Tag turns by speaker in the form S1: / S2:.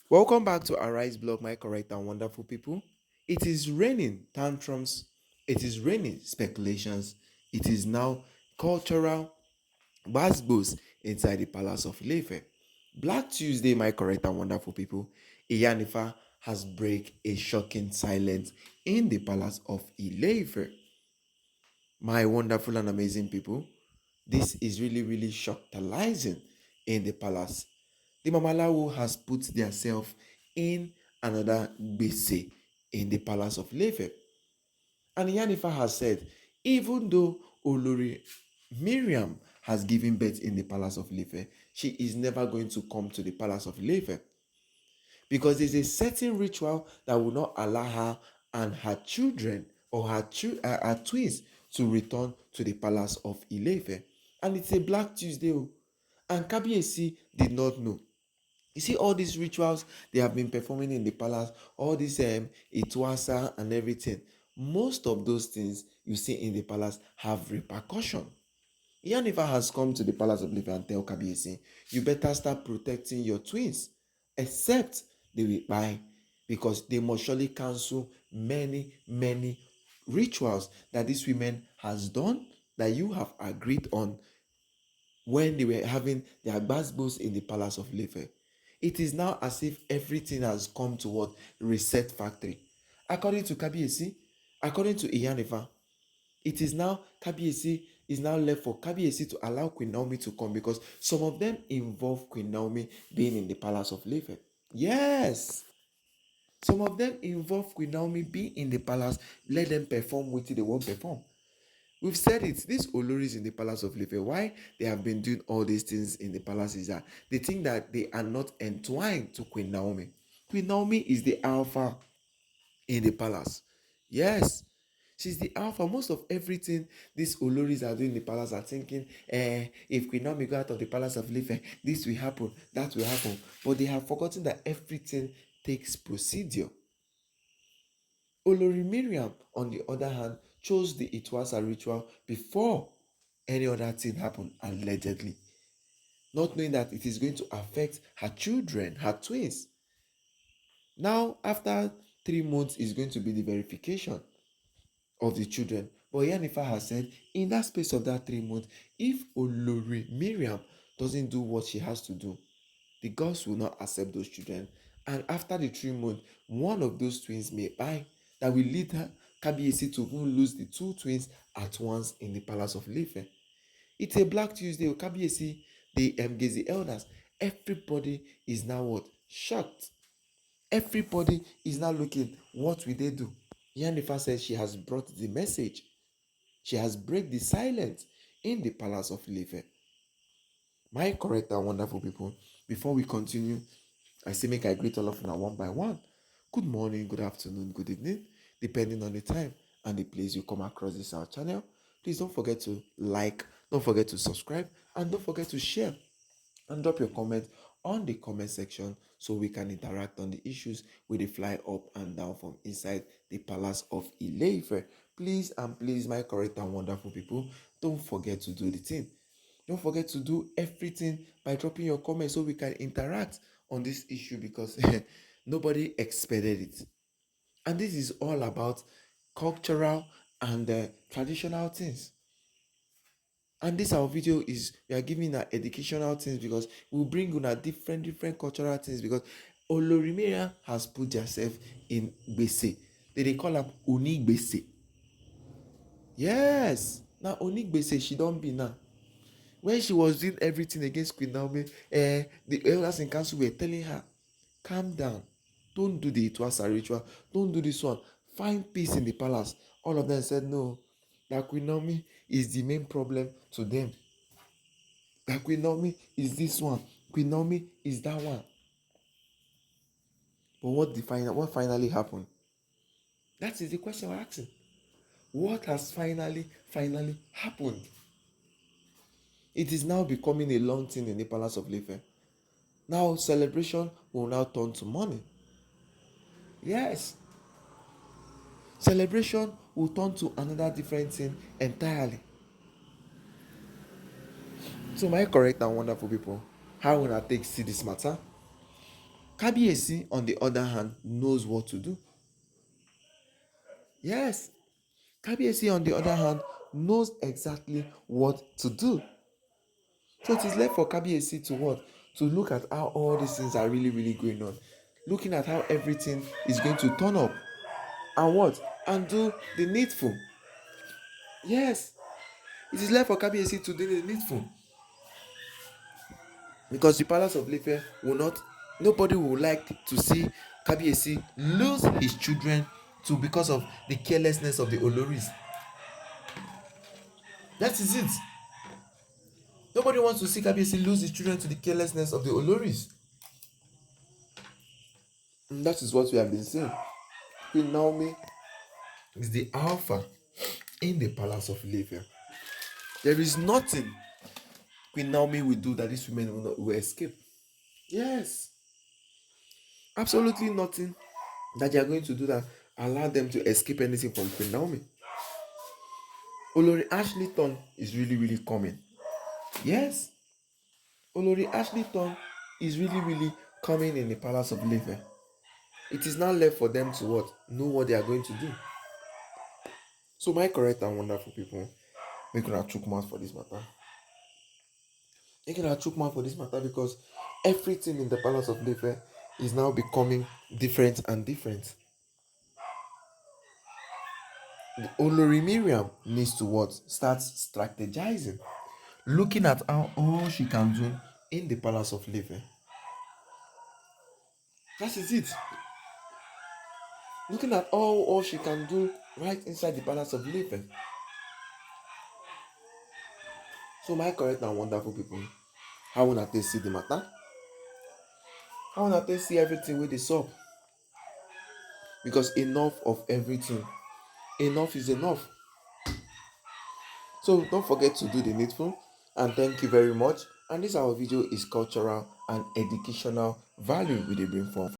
S1: Welcome back to Arise Blog, my correct and wonderful people. It is raining tantrums, it is raining speculations, it is now cultural basbos inside the palace of Ilefe. Black Tuesday, my correct and wonderful people. Iyanifa has break a shocking silence in the palace of Ilefe. My wonderful and amazing people, this is really shockingizing in the palace. The Mamalawo has put themselves in another base in the palace of Lefe. And Yanifa has said, even though Olori Miriam has given birth in the palace of Lefe, she is never going to come to the palace of Lefe because there's a certain ritual that will not allow her and her children or her twins to return to the palace of Ilefe. And it's a Black Tuesday. And Kabiesi did not know. You see all these rituals they have been performing in the palace, all this Itwasa and everything. Most of those things you see in the palace have repercussion. Iyanifa has come to the palace of Ife and tell Kabiyesi, you better start protecting your twins, except they will buy, because they must surely cancel many rituals that these women has done that you have agreed on when they were having their gbasgbos in the palace of Ife. It is now as if everything has come to what? Reset factory. According to Kabiyesi, according to Iyanifa, it is now Kabiyesi is now left for Kabiyesi to allow Queen Naomi to come because some of them involve Queen Naomi being in the palace of Ife. Yes, some of them involve Queen Naomi being in the palace, let them perform what they won't perform. We've said it, these Oloris in the palace of Ife, why they have been doing all these things in the palace is that they think that they are not entwined to Queen Naomi. Queen Naomi is the alpha in the palace. Yes, she's the alpha. Most of everything these Oloris are doing in the palace are thinking, if Queen Naomi go out of the palace of Ife, this will happen, that will happen. But they have forgotten that everything takes procedure. Olori Miriam, on the other hand, chose the Itwasa ritual before any other thing happened, allegedly, not knowing that it is going to affect her children, her twins. Now, after 3 months is going to be the verification of the children. But Yanifa has said, in that space of that 3 months, if Olori Miriam doesn't do what she has to do, the gods will not accept those children. And after the 3 months, one of those twins may die. That will lead her, Kabiyesi, to even lose the two twins at once in the palace of Ife. It's a Black Tuesday. Kabiyesi, the Gezi elders, everybody is now what? Shocked. Everybody is now looking, what will they do? Yanifa says she has brought the message. She has break the silence in the palace of Ife. My correct and wonderful people, before we continue, I say make I greet all of you now one by one. Good morning, good afternoon, good evening, depending on the time and the place you come across this our channel. Please don't forget to like, don't forget to subscribe, and don't forget to share and drop your comment on the comment section so we can interact on the issues with the fly up and down from inside the palace of Ileife. Please and please, my correct and wonderful people, don't forget to do the thing. Don't forget to do everything by dropping your comments so we can interact on this issue because nobody expected it. And this is all about cultural and traditional things. And this our video is we are giving our educational things because we bring on a different cultural things because Olorimera has put herself in Gbese. They call her Ooni Gbese. Yes, now Ooni Gbese she don't be now. When she was doing everything against Queen Naomi, the elders in council were telling her, calm down, don't do the Itwasa ritual, don't do this one, find peace in the palace. All of them said no, that Queen Naomi is the main problem to them. That Queen Naomi is this one, Queen Naomi is that one. But what finally happened? That is the question we're asking. What has finally happened? It is now becoming a long thing in the palace of Ife. Now celebration will now turn to money. Yes, celebration will turn to another different thing entirely. So my correct and wonderful people, how will I take see this matter? Kabiyesi, on the other hand, knows what to do. Yes, Kabiyesi, on the other hand, knows exactly what to do. So it is left for Kabiyesi to what? To look at how all these things are really, really going on. Looking at how everything is going to turn up. And what? And do the needful. Yes, it is left for Kabiyesi to do the needful. Because the palace of Ife will not, nobody will like to see Kabiyesi lose his children to because of the carelessness of the Oloris. That is it. Nobody wants to see Kabiyesi lose his children to the carelessness of the Oloris. And that is what we have been saying. Queen Naomi is the alpha in the palace of Ife. There is nothing Queen Naomi will do that these women will escape. Yes, absolutely nothing that they are going to do that allow them to escape anything from Queen Naomi. Olori Ashleton is really, really coming. Yes, Olori Ashleton is really, really coming in the palace of Ife. It is now left for them to what? Know what they are going to do. So my correct and wonderful people, make una chook mouth for this matter. Make una chook mouth for this matter because everything in the palace of Ife is now becoming different and different. Olori Miriam needs to what? Start strategizing, looking at how all she can do in the palace of Ife. That is it. Looking at all she can do right inside the palace of Ife. So my correct and wonderful people, how una take see the matter? How una take see everything wey dey sup? Because enough of everything. Enough is enough. So don't forget to do the needful, and thank you very much. And this our video is cultural and educational value we dey bring forward.